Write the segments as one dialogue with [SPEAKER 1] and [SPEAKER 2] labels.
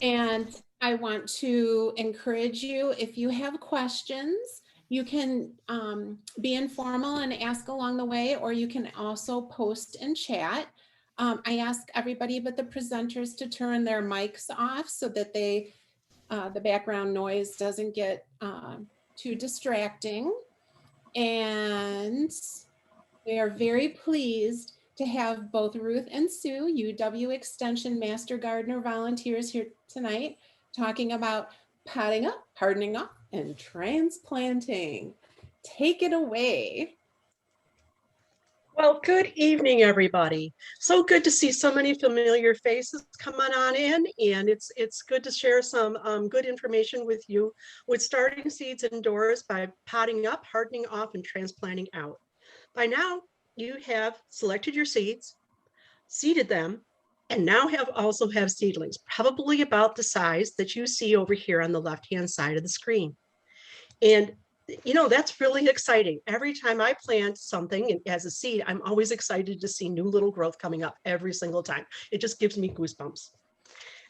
[SPEAKER 1] And I want to encourage you, if you have questions, you can be informal and ask along the way, or you can also post and chat. I ask everybody but the presenters to turn their mics off so that the background noise doesn't get too distracting. And we are very pleased to have both Ruth and Sue, UW Extension Master Gardener volunteers, here tonight talking about potting up, hardening up, and transplanting. Take it away.
[SPEAKER 2] Well, good evening, everybody. So good to see so many familiar faces coming on in, and it's good to share some good information with you with starting seeds indoors by potting up, hardening off, and transplanting out. By now, you have selected your seeds, seeded them, and now also have seedlings, probably about the size that you see over here on the left-hand side of the screen. And that's really exciting. Every time I plant something as a seed, I'm always excited to see new little growth coming up every single time. It just gives me goosebumps.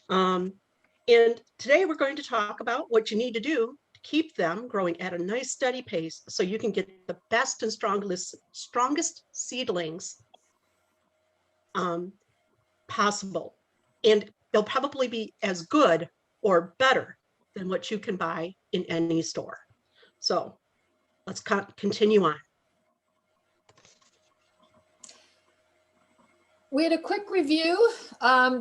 [SPEAKER 2] And today we're going to talk about what you need to do to keep them growing at a nice steady pace so you can get the best and strongest seedlings possible. And they'll probably be as good or better than what you can buy in any store. So let's continue on.
[SPEAKER 3] We had a quick review.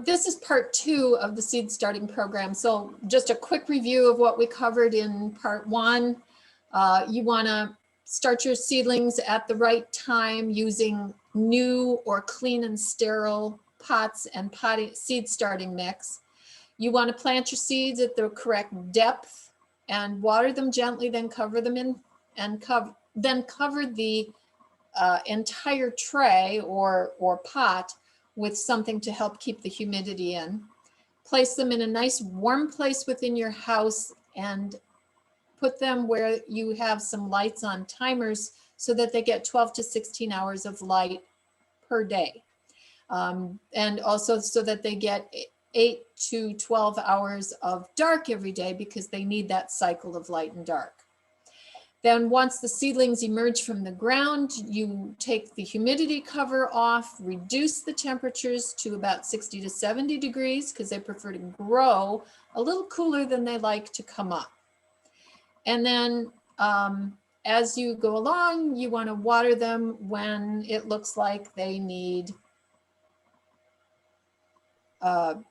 [SPEAKER 3] This is part 2 of the seed starting program. So just a quick review of what we covered in part 1. You want to start your seedlings at the right time using new or clean and sterile pots and seed starting mix. You want to plant your seeds at the correct depth and water them gently, then cover them in and cover the entire tray or pot with something to help keep the humidity in. Place them in a nice warm place within your house and put them where you have some lights on timers so that they get 12 to 16 hours of light per day. And also so that they get 8 to 12 hours of dark every day because they need that cycle of light and dark. Then once the seedlings emerge from the ground, you take the humidity cover off, reduce the temperatures to about 60 to 70 degrees because they prefer to grow a little cooler than they like to come up. And then as you go along, you want to water them when it looks like they need,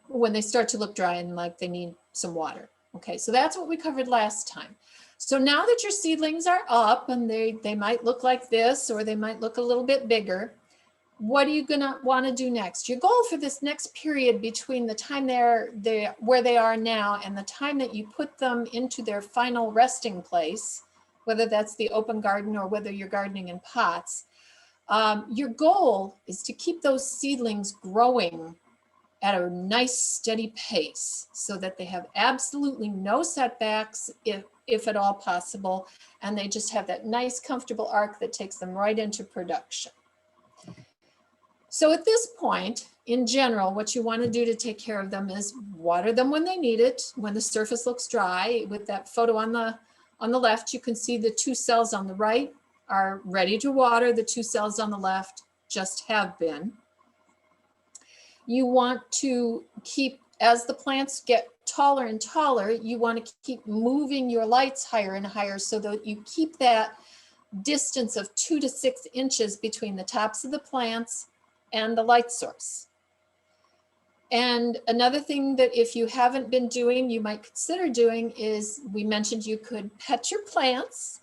[SPEAKER 3] when they start to look dry and like they need some water. Okay, so that's what we covered last time. So now that your seedlings are up and they might look like this or they might look a little bit bigger, what are you going to want to do next? Your goal for this next period between the time they're where they are now and the time that you put them into their final resting place, whether that's the open garden or whether you're gardening in pots, your goal is to keep those seedlings growing at a nice steady pace so that they have absolutely no setbacks if at all possible, and they just have that nice comfortable arc that takes them right into production. So at this point, in general, what you want to do to take care of them is water them when they need it, when the surface looks dry. With that photo on the left, you can see the 2 cells on the right are ready to water. The 2 cells on the left just have been. You want to keep, as the plants get taller and taller, you want to keep moving your lights higher and higher so that you keep that distance of 2 to 6 inches between the tops of the plants and the light source. And another thing that if you haven't been doing, you might consider doing is, we mentioned you could pet your plants.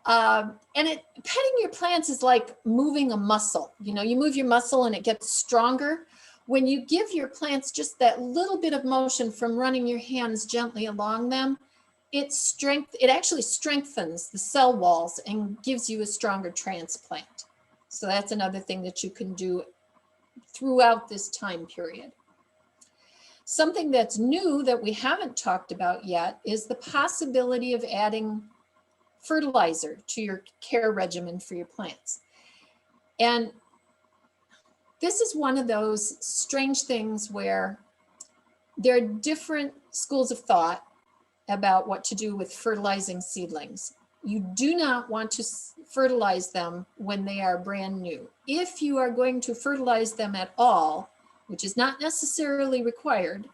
[SPEAKER 3] Petting your plants is like moving a muscle. You know, you move your muscle and it gets stronger. When you give your plants just that little bit of motion from running your hands gently along them, it actually strengthens the cell walls and gives you a stronger transplant. So that's another thing that you can do throughout this time period. Something that's new that we haven't talked about yet is the possibility of adding fertilizer to your care regimen for your plants. And this is one of those strange things where there are different schools of thought about what to do with fertilizing seedlings. You do not want to fertilize them when they are brand new. If you are going to fertilize them at all, which is not necessarily required,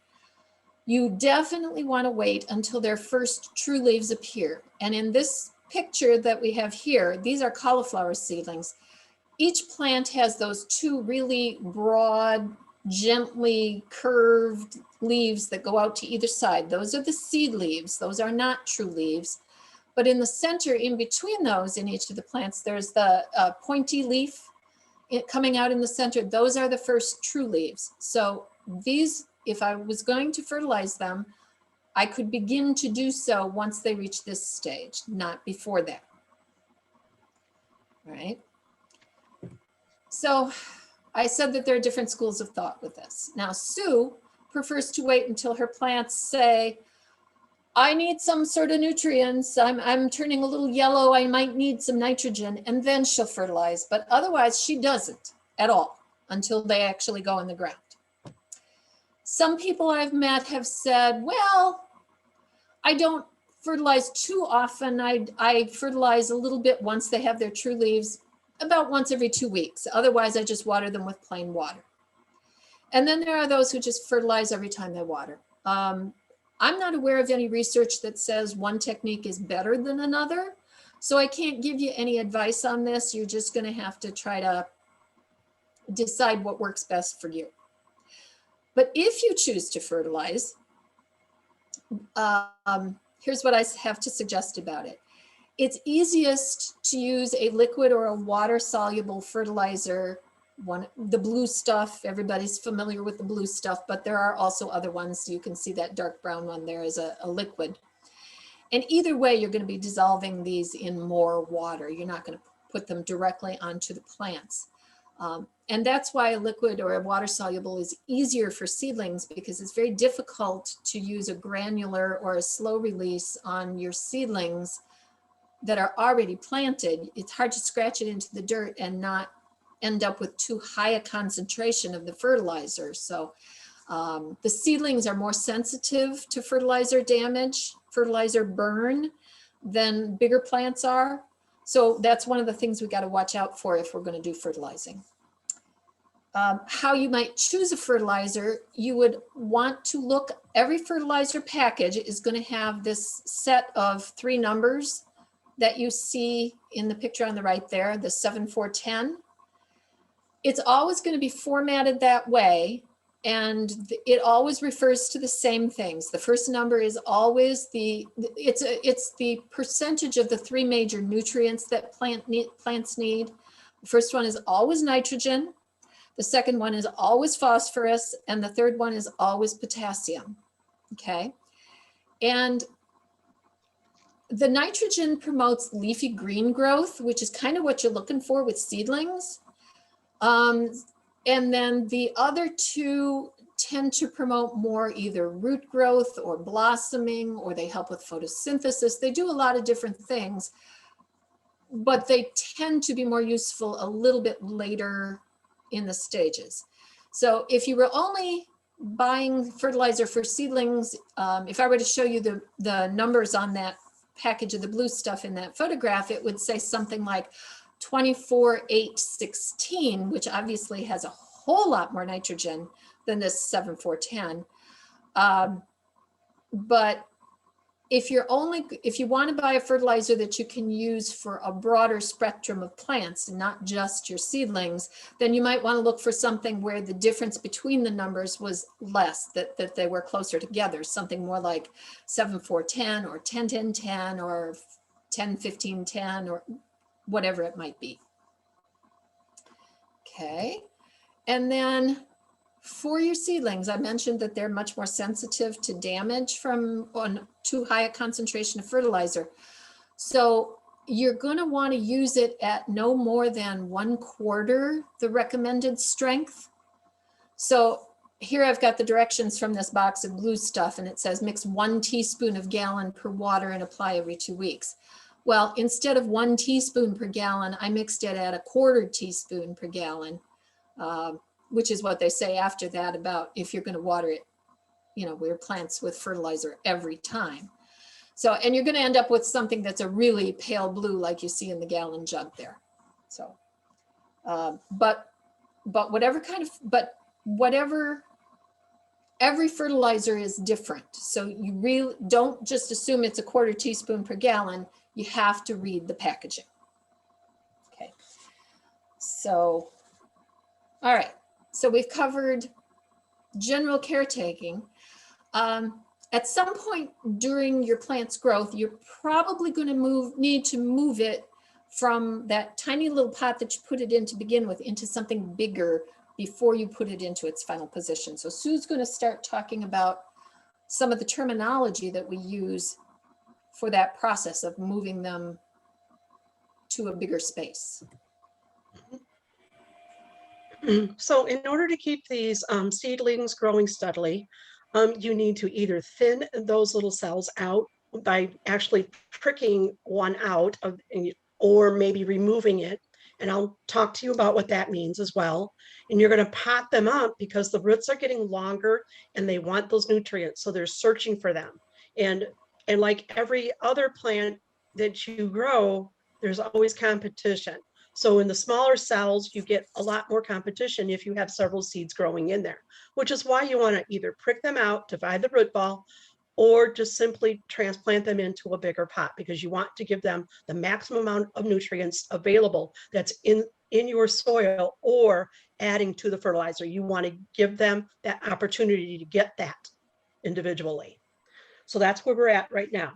[SPEAKER 3] you definitely want to wait until their first true leaves appear. And in this picture that we have here, these are cauliflower seedlings. Each plant has those two really broad, gently curved leaves that go out to either side. Those are the seed leaves. Those are not true leaves. But in the center, in between those, in each of the plants, there's the pointy leaf coming out in the center. Those are the first true leaves. So these, if I was going to fertilize them, I could begin to do so once they reach this stage, not before that. All right. So I said that there are different schools of thought with this. Now, Sue prefers to wait until her plants say, I need some sort of nutrients. I'm turning a little yellow. I might need some nitrogen, and then she'll fertilize. But otherwise, she doesn't at all until they actually go in the ground. Some people I've met have said, well, I don't fertilize too often. I fertilize a little bit once they have their true leaves, about once every 2 weeks. Otherwise, I just water them with plain water. And then there are those who just fertilize every time they water. I'm not aware of any research that says one technique is better than another. So I can't give you any advice on this. You're just going to have to try to decide what works best for you. But if you choose to fertilize, here's what I have to suggest about it. It's easiest to use a liquid or a water-soluble fertilizer. The blue stuff, everybody's familiar with the blue stuff, but there are also other ones. You can see that dark brown one there is a liquid. And either way, you're going to be dissolving these in more water. You're not going to put them directly onto the plants. And that's why a liquid or a water soluble is easier for seedlings, because it's very difficult to use a granular or a slow release on your seedlings that are already planted. It's hard to scratch it into the dirt and not end up with too high a concentration of the fertilizer. So the seedlings are more sensitive to fertilizer damage, fertilizer burn, than bigger plants are. So that's one of the things we got to watch out for if we're going to do fertilizing. How you might choose a fertilizer, you would want to look, every fertilizer package is going to have this set of 3 numbers that you see in the picture on the right there, the 7, 4, 10. It's always going to be formatted that way, and it always refers to the same things. The first number is always it's the percentage of the 3 major nutrients that plants need. The first one is always nitrogen. The second one is always phosphorus, and the third one is always potassium. Okay, and the nitrogen promotes leafy green growth, which is kind of what you're looking for with seedlings. And then the other 2 tend to promote more either root growth or blossoming, or they help with photosynthesis. They do a lot of different things, but they tend to be more useful a little bit later in the stages. So if you were only buying fertilizer for seedlings, if I were to show you the numbers on that package of the blue stuff in that photograph, it would say something like 24, 8, 16, which obviously has a whole lot more nitrogen than this 7, 4, 10. But if you want to buy a fertilizer that you can use for a broader spectrum of plants and not just your seedlings, then you might want to look for something where the difference between the numbers was less, that they were closer together, something more like 7, 4, 10 or 10, 10, 10 or 10, 15, 10 or whatever it might be. Okay, and then for your seedlings, I mentioned that they're much more sensitive to damage from too high a concentration of fertilizer. So you're going to want to use it at no more than 1/4 the recommended strength. So here I've got the directions from this box of blue stuff, and it says mix 1 teaspoon of gallon per water and apply every 2 weeks. Well, instead of 1 teaspoon per gallon, I mixed it at 1/4 teaspoon per gallon, which is what they say after that about if you're going to water it weird plants with fertilizer every time. So, and you're going to end up with something that's a really pale blue, like you see in the gallon jug there. So, but whatever, every fertilizer is different. So you really don't just assume it's a 1/4 teaspoon per gallon. You have to read the packaging. Okay. So, all right. So we've covered general caretaking. At some point during your plant's growth, you're probably going to need to move it from that tiny little pot that you put it in to begin with into something bigger before you put it into its final position. So Sue's going to start talking about some of the terminology that we use for that process of moving them to a bigger space.
[SPEAKER 2] So in order to keep these seedlings growing steadily, you need to either thin those little cells out by actually pricking one out or maybe removing it. And I'll talk to you about what that means as well. And you're going to pot them up because the roots are getting longer and they want those nutrients. So they're searching for them. And like every other plant that you grow, there's always competition. So in the smaller cells, you get a lot more competition if you have several seeds growing in there, which is why you want to either prick them out, divide the root ball, or just simply transplant them into a bigger pot because you want to give them the maximum amount of nutrients available that's in your soil or adding to the fertilizer. You want to give them that opportunity to get that individually. So that's where we're at right now.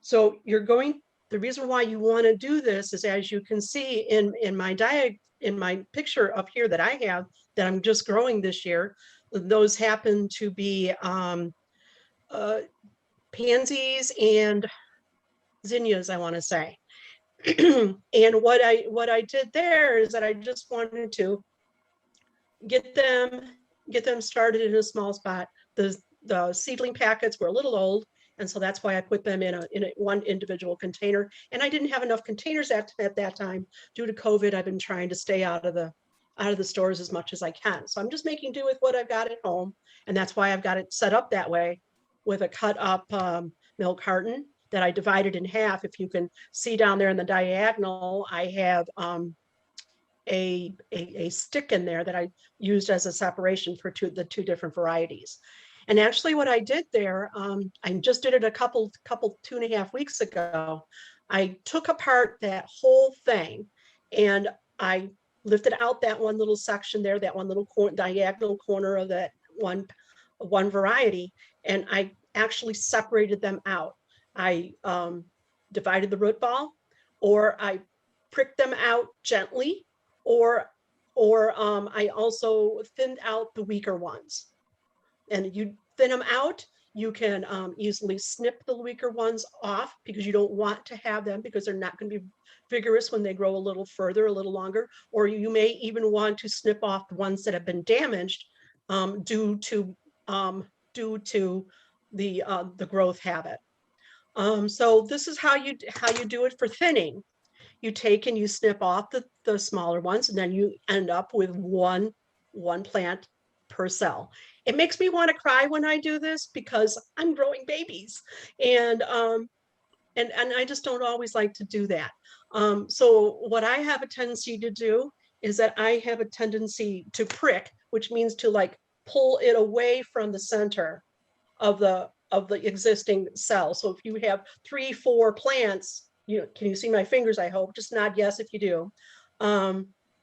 [SPEAKER 2] So the reason why you want to do this is, as you can see in my picture up here that I have that I'm just growing this year, those happen to be pansies and zinnias, I want to say. And what I did there is that I just wanted to get them started in a small spot. The seedling packets were a little old, and so that's why I put them in a one individual container. And I didn't have enough containers at that time due to COVID. I've been trying to stay out of the stores as much as I can. So I'm just making do with what I've got at home, and that's why I've got it set up that way with a cut up milk carton that I divided in half. If you can see down there in the diagonal, I have a stick in there that I used as a separation for the two different varieties. And actually what I did there, I just did it a couple 2.5 weeks ago. I took apart that whole thing and I lifted out that one little section there, that one little diagonal corner of that one variety, and I actually separated them out. I divided the root ball, or I pricked them out gently, or I also thinned out the weaker ones. And you thin them out, you can easily snip the weaker ones off because you don't want to have them because they're not going to be vigorous when they grow a little further, a little longer. Or you may even want to snip off the ones that have been damaged due to the growth habit. So this is how you do it for thinning. You take and you snip off the smaller ones, and then you end up with one plant per cell. It makes me want to cry when I do this because I'm growing babies, and I just don't always like to do that. So what I have a tendency to do is that I have a tendency to prick, which means to like pull it away from the center of the existing cell. So if you have 3-4 plants, can you see my fingers? I hope. Just nod yes if you do.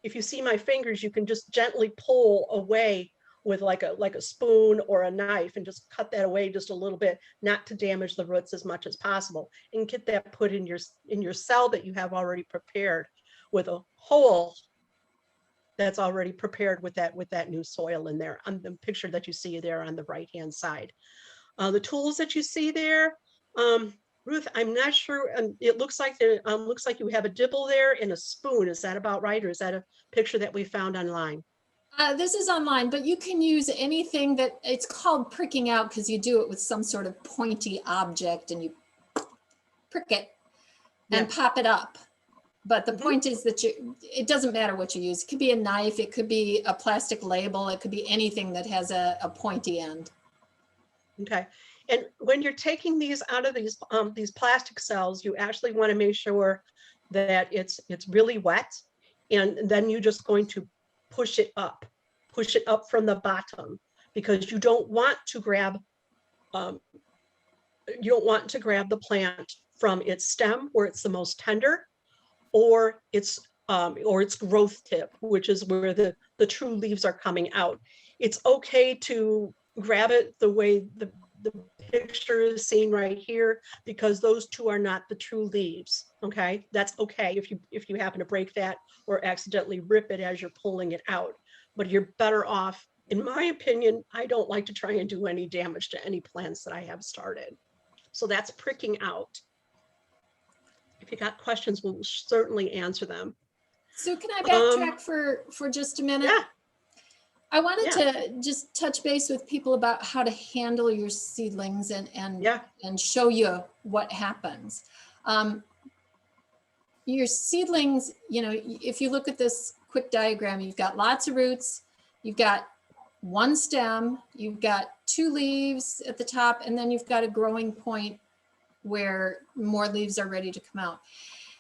[SPEAKER 2] If you see my fingers, you can just gently pull away with like a spoon or a knife and just cut that away just a little bit, not to damage the roots as much as possible, and get that put in your cell that you have already prepared with a hole that's already prepared with that new soil in there on the picture that you see there on the right hand side. The tools that you see there, Ruth, I'm not sure. It looks like you have a dibble there and a spoon. Is that about right, or is that a picture that we found online?
[SPEAKER 3] This is online, but you can use anything that it's called pricking out because you do it with some sort of pointy object and you prick it and pop it up. But the point is that it doesn't matter what you use. It could be a knife, it could be a plastic label, it could be anything that has a pointy end.
[SPEAKER 2] Okay. And when you're taking these out of these plastic cells, you actually want to make sure that it's really wet. And then you're just going to push it up from the bottom, because you don't want to grab the plant from its stem where it's the most tender, or its growth tip, which is where the true leaves are coming out. It's okay to grab it the way the picture is seen right here, because those two are not the true leaves. Okay, that's okay if you happen to break that or accidentally rip it as you're pulling it out, but you're better off, in my opinion. I don't like to try and do any damage to any plants that I have started. So that's pricking out. If you got questions, we'll certainly answer them.
[SPEAKER 3] So can I backtrack for just a minute?
[SPEAKER 2] Yeah.
[SPEAKER 3] I wanted to just touch base with people about how to handle your seedlings and show you what happens. Your seedlings, you know, if you look at this quick diagram, you've got lots of roots, you've got one stem, you've got two leaves at the top, and then you've got a growing point where more leaves are ready to come out.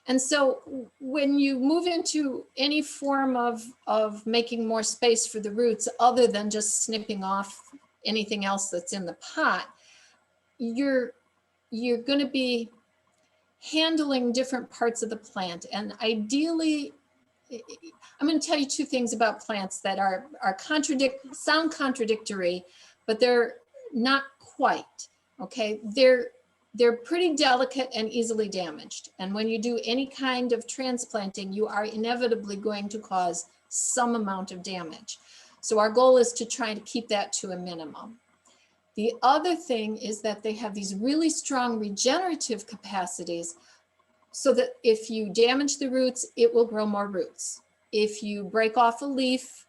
[SPEAKER 3] And so when you move into any form of making more space for the roots, other than just snipping off anything else that's in the pot, you're going to be handling different parts of the plant. And ideally, I'm going to tell you two things about plants that sound contradictory, but they're not quite. Okay, they're pretty delicate and easily damaged. And when you do any kind of transplanting, you are inevitably going to cause some amount of damage. So our goal is to try to keep that to a minimum. The other thing is that they have these really strong regenerative capacities, so that if you damage the roots, it will grow more roots. If you break off a leaf,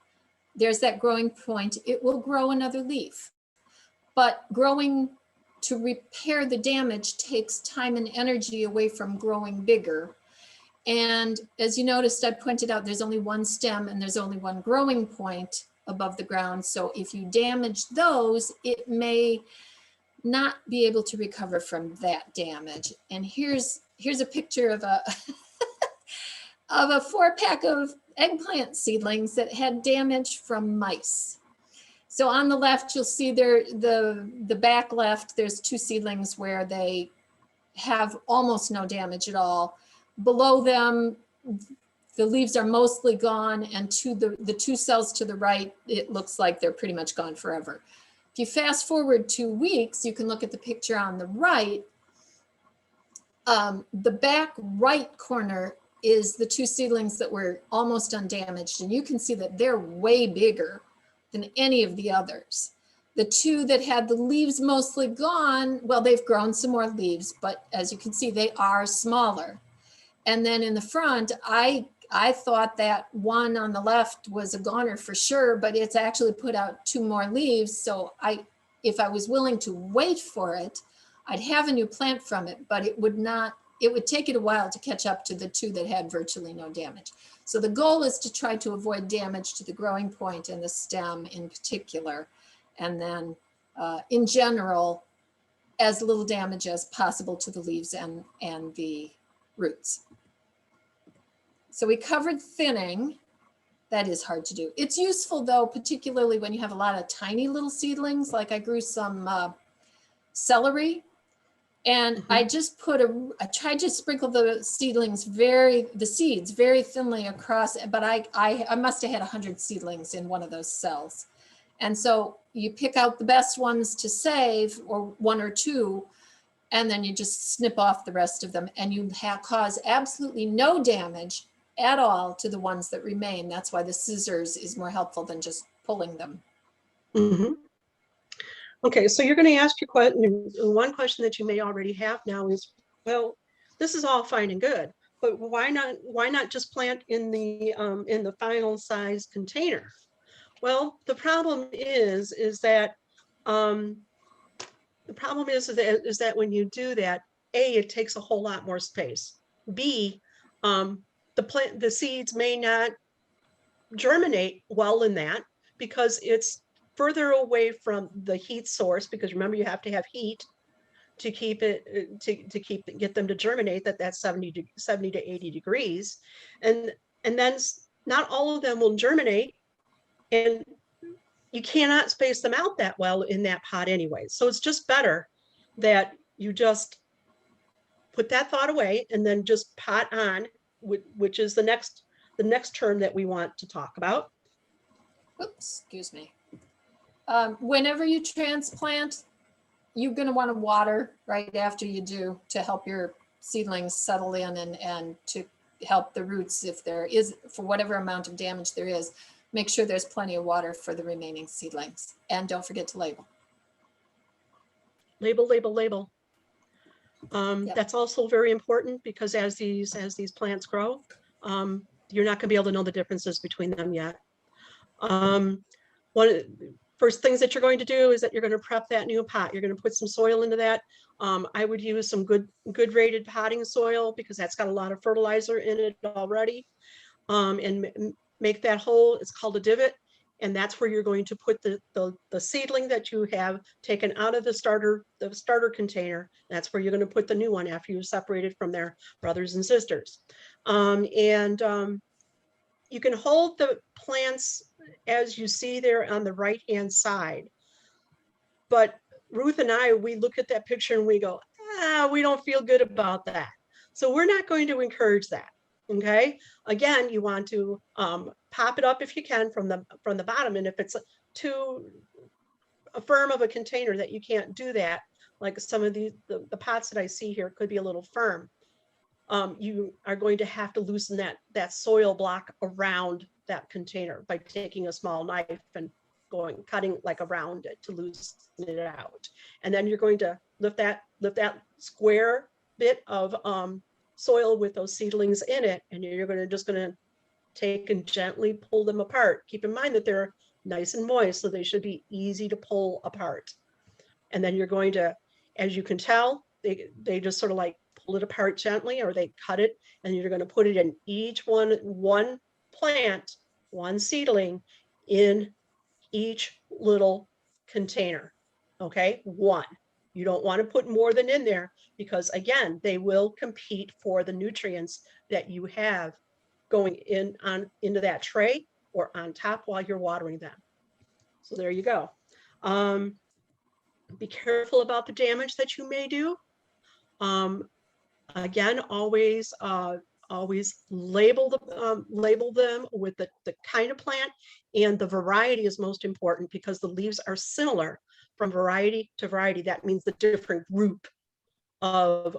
[SPEAKER 3] there's that growing point, it will grow another leaf. But growing to repair the damage takes time and energy away from growing bigger. And as you noticed, I pointed out there's only one stem and there's only one growing point above the ground. So if you damage those, it may not be able to recover from that damage. And here's a picture of a of a 4-pack of eggplant seedlings that had damage from mice. So on the left, you'll see there, the back left, there's two seedlings where they have almost no damage at all. Below them, the leaves are mostly gone, and to the two cells to the right, it looks like they're pretty much gone forever. If you fast forward 2 weeks, you can look at the picture on the right. The back right corner is the two seedlings that were almost undamaged, and you can see that they're way bigger than any of the others. The two that had the leaves mostly gone, well, they've grown some more leaves, but as you can see, they are smaller. And then in the front, I thought that one on the left was a goner for sure, but it's actually put out 2 more leaves. So if I was willing to wait for it, I'd have a new plant from it, but it would take it a while to catch up to the 2 that had virtually no damage. So the goal is to try to avoid damage to the growing point and the stem in particular. And then in general, as little damage as possible to the leaves and the roots. So we covered thinning. That is hard to do. It's useful though, particularly when you have a lot of tiny little seedlings. Like I grew some celery, and I just I tried to sprinkle the seeds very thinly across, but I must have had 100 seedlings in one of those cells. And so you pick out the best ones to save, or 1 or 2, and then you just snip off the rest of them, and you cause absolutely no damage at all to the ones that remain. That's why the scissors is more helpful than just pulling them.
[SPEAKER 2] Mm-hmm. Okay, so you're going to ask your question. One question that you may already have now is, well, this is all fine and good, but why not just plant in the final size container? Well, the problem is that when you do that, A, it takes a whole lot more space. B, the seeds may not germinate well in that, because it's further away from the heat source, because remember you have to have heat to keep it get them to germinate. That's 70 to 80 degrees, and then not all of them will germinate, and you cannot space them out that well in that pot anyway. So it's just better that you just put that thought away and then just pot on, which is the next term that we want to talk about.
[SPEAKER 3] Oops, excuse me. Whenever you transplant, you're going to want to water right after you do to help your seedlings settle in and to help the roots, if there is, for whatever amount of damage there is, make sure there's plenty of water for the remaining seedlings. And don't forget to label.
[SPEAKER 2] Label.
[SPEAKER 3] Yep.
[SPEAKER 2] That's also very important, because as these plants grow, you're not going to be able to know the differences between them yet. One of the first things that you're going to do is that you're going to prep that new pot. You're going to put some soil into that. I would use some good rated potting soil, because that's got a lot of fertilizer in it already. And make that hole. It's called a divot. And that's where you're going to put the seedling that you have taken out of the starter container. That's where you're going to put the new one after you've separated from their brothers and sisters. You can hold the plants as you see there on the right-hand side. But Ruth and I, we look at that picture and we go, we don't feel good about that. So we're not going to encourage that. Okay. Again, you want to pop it up if you can from the bottom. And if it's too firm of a container that you can't do that, like some of the pots that I see here could be a little firm. You are going to have to loosen that soil block around that container by taking a small knife and cutting like around it to loosen it out. And then you're going to lift that square bit of soil with those seedlings in it, and you're just going to take and gently pull them apart. Keep in mind that they're nice and moist, so they should be easy to pull apart. And then you're going to, as you can tell, they just sort of like pull it apart gently, or they cut it, and you're going to put it in each one plant, one seedling in each little container. Okay, one. You don't want to put more than in there, because again, they will compete for the nutrients that you have going into that tray or on top while you're watering them. So there you go. Be careful about the damage that you may do. Again, always label them with the kind of plant, and the variety is most important, because the leaves are similar from variety to variety. That means the different group of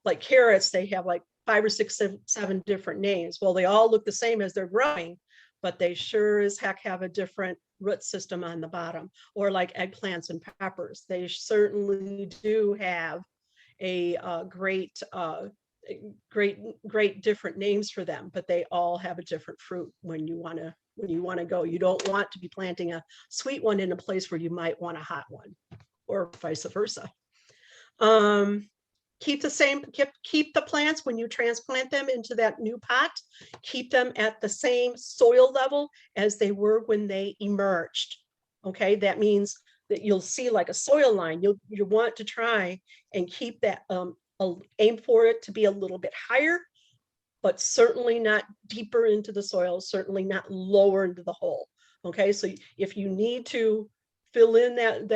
[SPEAKER 2] like carrots, they have like 5 or 6, 7 different names. Well, they all look the same as they're growing, but they sure as heck have a different root system on the bottom. Or like eggplants and peppers, they certainly do have a great different names for them, but they all have a different fruit when you want to go. You don't want to be planting a sweet one in a place where you might want a hot one, or vice versa. Keep the plants when you transplant them into that new pot. Keep them at the same soil level as they were when they emerged. Okay, that means that you'll see like a soil line. You want to try and keep that, aim for it to be a little bit higher, but certainly not deeper into the soil, certainly not lower into the hole. Okay, so if you need to fill in that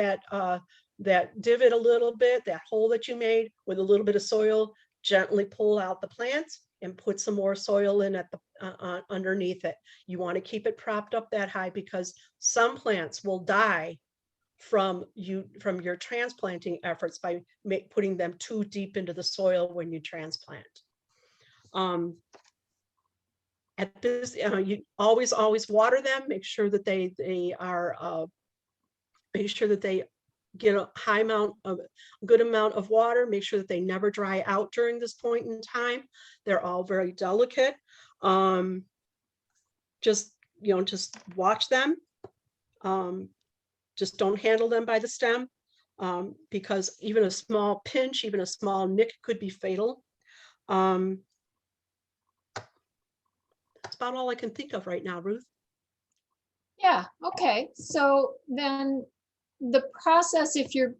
[SPEAKER 2] divot a little bit, that hole that you made with a little bit of soil, gently pull out the plants and put some more soil in at the underneath it. You want to keep it propped up that high, because some plants will die from your transplanting efforts by putting them too deep into the soil when you transplant. At this, you always water them. Make sure that they get a good amount of water. Make sure that they never dry out during this point in time. They're all very delicate. Just watch them. Just don't handle them by the stem, because even a small pinch, even a small nick could be fatal. That's about all I can think of right now, Ruth.
[SPEAKER 3] Yeah, okay. So then the process, if you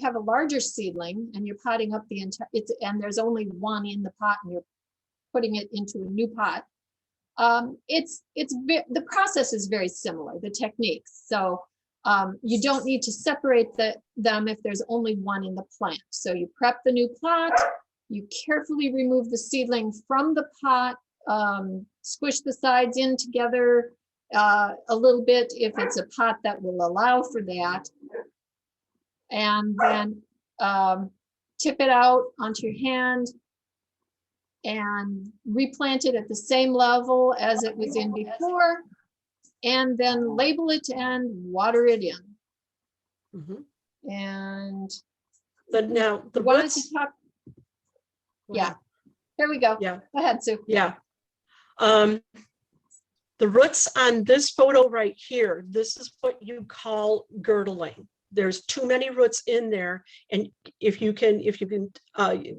[SPEAKER 3] have a larger seedling and you're potting up the entire, and there's only one in the pot and you're putting it into a new pot, the process is very similar, the techniques. So you don't need to separate them if there's only one in the plant. So you prep the new plot, you carefully remove the seedling from the pot, squish the sides in together a little bit if it's a pot that will allow for that, and then tip it out onto your hand and replant it at the same level as it was in before, and then label it and water it in.
[SPEAKER 2] Mhm.
[SPEAKER 3] And
[SPEAKER 2] But now the
[SPEAKER 3] you wanted
[SPEAKER 2] roots.
[SPEAKER 3] to talk,
[SPEAKER 2] Go
[SPEAKER 3] yeah,
[SPEAKER 2] ahead.
[SPEAKER 3] here we go.
[SPEAKER 2] Yeah.
[SPEAKER 3] Go ahead, Sue.
[SPEAKER 2] Yeah. The roots on this photo right here, this is what you call girdling. There's too many roots in there. And if you can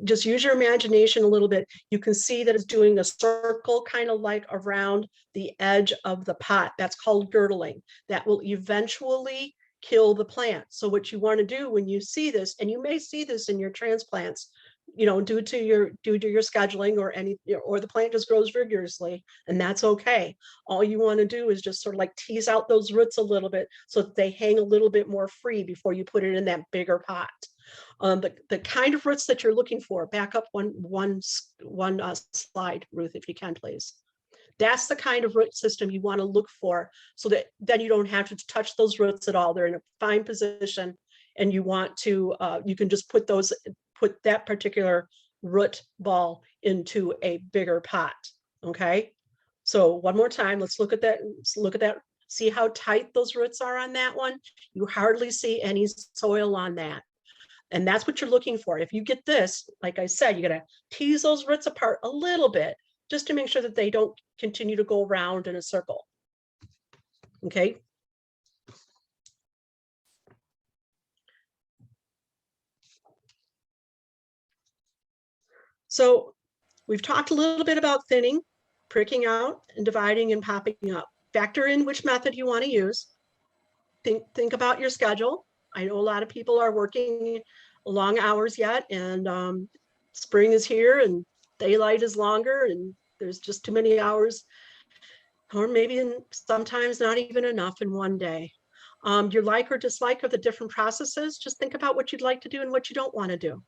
[SPEAKER 2] just use your imagination a little bit, you can see that it's doing a circle kind of like around the edge of the pot. That's called girdling. That will eventually kill the plant. So what you want to do when you see this, and you may see this in your transplants, due to your scheduling or the plant just grows vigorously, and that's okay. All you want to do is just sort of like tease out those roots a little bit so that they hang a little bit more free before you put it in that bigger pot. The kind of roots that you're looking for, back up one slide, Ruth, if you can, please. That's the kind of root system you want to look for, so that then you don't have to touch those roots at all. They're in a fine position, and you want to, you can just put that particular root ball into a bigger pot. Okay. So one more time, let's look at that. See how tight those roots are on that one. You hardly see any soil on that. And that's what you're looking for. If you get this, like I said, you got to tease those roots apart a little bit just to make sure that they don't continue to go around in a circle. Okay. So we've talked a little bit about thinning, pricking out, and dividing and popping up. Factor in which method you want to use. Think about your schedule. I know a lot of people are working long hours yet, and spring is here and daylight is longer, and there's just too many hours, or maybe sometimes not even enough in one day. Your like or dislike of the different processes, just think about what you'd like to do and what you don't want to do.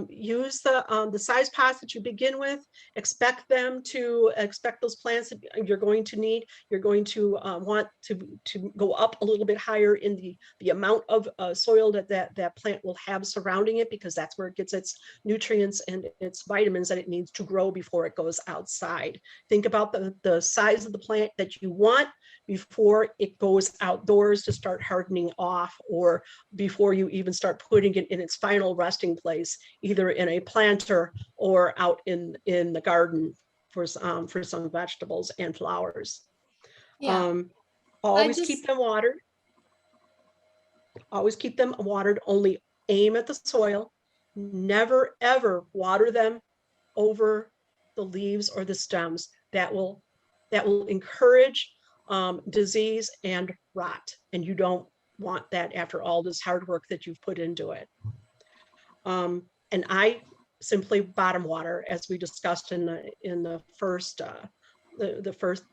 [SPEAKER 2] Use the size pots that you begin with. Expect those plants that you're going to need. You're going to want to go up a little bit higher in the amount of soil that plant will have surrounding it, because that's where it gets its nutrients and its vitamins that it needs to grow before it goes outside. Think about the size of the plant that you want before it goes outdoors to start hardening off, or before you even start putting it in its final resting place, either in a planter or out in the garden for some vegetables and flowers.
[SPEAKER 3] Yeah.
[SPEAKER 2] Always keep them watered. Always keep them watered. Only aim at the soil. Never ever water them over the leaves or the stems. That will encourage disease and rot, and you don't want that after all this hard work that you've put into it. And I simply bottom water, as we discussed in the first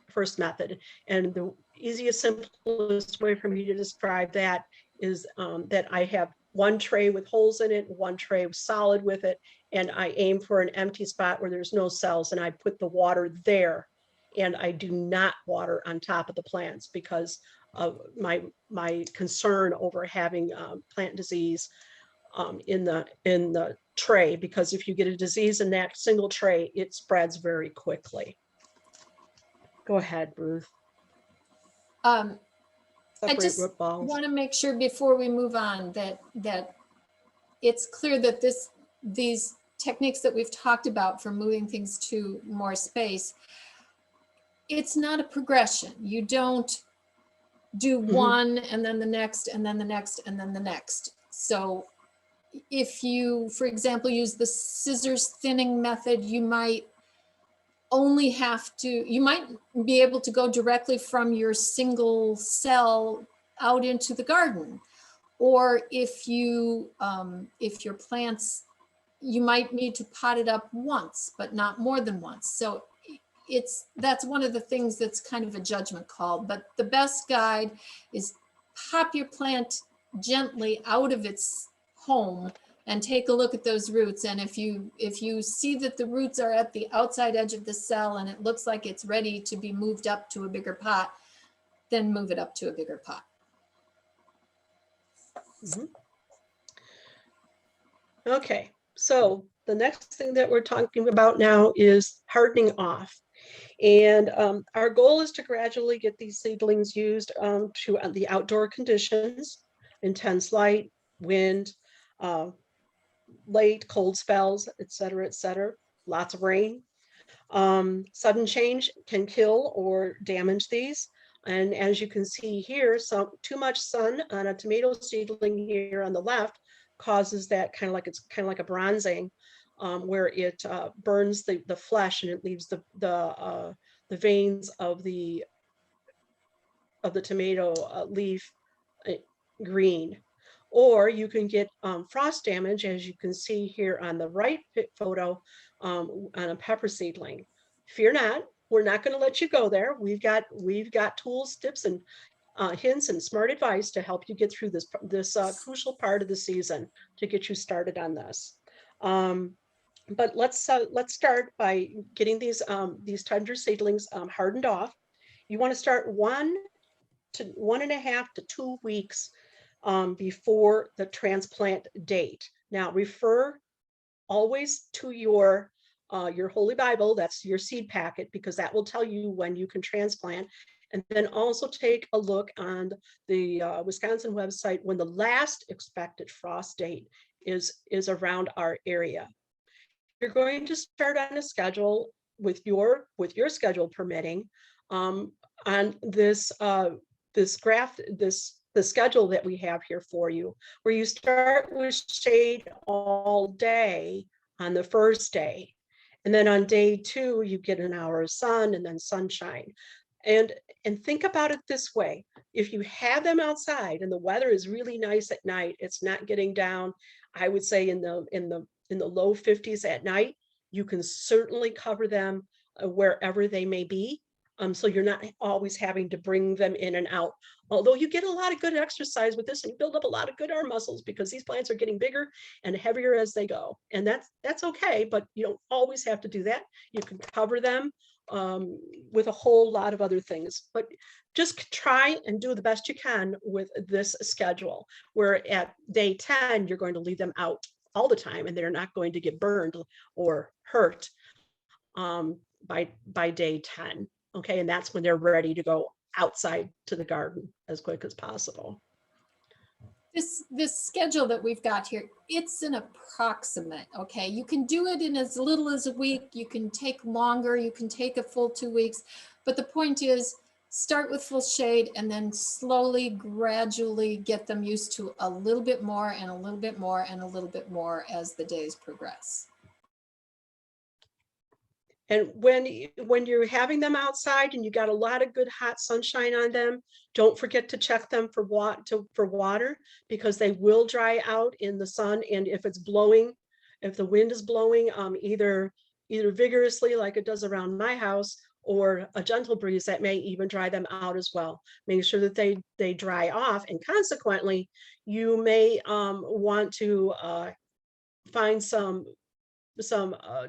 [SPEAKER 2] first method. And the easiest, simplest way for me to describe that is that I have one tray with holes in it, one tray solid with it, and I aim for an empty spot where there's no cells, and I put the water there. And I do not water on top of the plants because of my concern over having plant disease in the tray, because if you get a disease in that single tray, it spreads very quickly. Go ahead, Ruth.
[SPEAKER 3] I
[SPEAKER 2] Separate
[SPEAKER 3] just
[SPEAKER 2] root balls.
[SPEAKER 3] want to make sure before we move on that it's clear that these techniques that we've talked about for moving things to more space, it's not a progression. You don't do one and then the next and then the next and then the next. So if you, for example, use the scissors thinning method, you might only have to, you might be able to go directly from your single cell out into the garden. Or if you, if your plants, you might need to pot it up once, but not more than once. So that's one of the things that's kind of a judgment call. But the best guide is pop your plant gently out of its home and take a look at those roots. And if you see that the roots are at the outside edge of the cell and it looks like it's ready to be moved up to a bigger pot, then move it up to a bigger pot.
[SPEAKER 2] Mhm. Okay, so the next thing that we're talking about now is hardening off. And our goal is to gradually get these seedlings used to the outdoor conditions, intense light, wind, late cold spells, et cetera, lots of rain. Sudden change can kill or damage these. And as you can see here, too much sun on a tomato seedling here on the left causes that it's kind of like a bronzing, where it burns the flesh and it leaves the veins of the tomato leaf green. Or you can get frost damage, as you can see here on the right photo, on a pepper seedling. Fear not, we're not going to let you go there. We've got tools, tips, and hints and smart advice to help you get through this crucial part of the season to get you started on this. But let's start by getting these tender seedlings hardened off. You want to start 1 to 1.5 to 2 weeks before the transplant date. Now, refer always to your Holy Bible, that's your seed packet, because that will tell you when you can transplant. And then also take a look on the Wisconsin website when the last expected frost date is around our area. You're going to start on a schedule with your schedule permitting on this graph, the schedule that we have here for you, where you start with shade all day on the first day. And then on day 2, you get an hour of sun and then sunshine. And think about it this way. If you have them outside and the weather is really nice at night, it's not getting down, I would say in the low 50s at night, you can certainly cover them wherever they may be. So you're not always having to bring them in and out. Although you get a lot of good exercise with this and you build up a lot of good arm muscles because these plants are getting bigger and heavier as they go. And that's okay, but you don't always have to do that. You can cover them with a whole lot of other things, but just try and do the best you can with this schedule, where at day 10, you're going to leave them out all the time and they're not going to get burned or hurt by day 10. Okay, and that's when they're ready to go outside to the garden as quick as possible.
[SPEAKER 3] This schedule that we've got here, it's an approximate, okay? You can do it in as little as a week, you can take longer, you can take a full 2 weeks, but the point is start with full shade and then slowly, gradually get them used to a little bit more and a little bit more and a little bit more as the days progress.
[SPEAKER 2] And when you're having them outside and you got a lot of good hot sunshine on them, don't forget to check them for water, because they will dry out in the sun. And if it's blowing, if the wind is blowing either vigorously like it does around my house, or a gentle breeze, that may even dry them out as well. Make sure that they dry off, and consequently, you may want to find some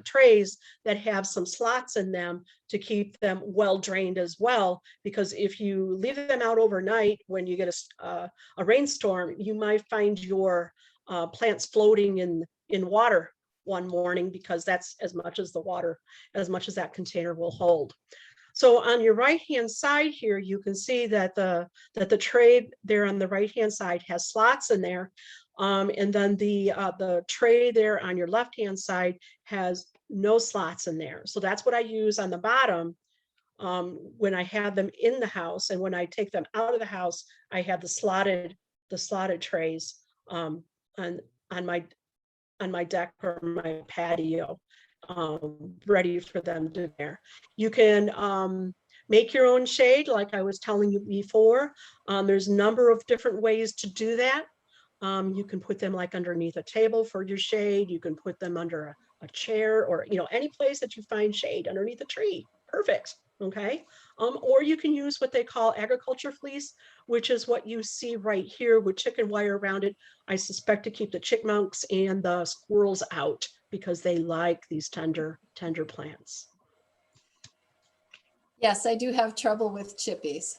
[SPEAKER 2] trays that have some slots in them to keep them well drained as well, because if you leave them out overnight when you get a rainstorm, you might find your plants floating in water one morning, because that's as much as that container will hold. So on your right hand side here, you can see that the tray there on the right hand side has slots in there. And then the tray there on your left hand side has no slots in there. So that's what I use on the bottom when I have them in the house, and when I take them out of the house, I have the slotted trays on my deck or my patio. ready for them to bear. You can make your own shade, like I was telling you before. There's a number of different ways to do that. You can put them like underneath a table for your shade. You can put them under a chair, or, you know, any place that you find shade, underneath a tree. Perfect. Okay. Or you can use what they call agriculture fleece, which is what you see right here with chicken wire around it. I suspect to keep the chipmunks and the squirrels out, because they like these tender plants.
[SPEAKER 3] Yes, I do have trouble with chippies.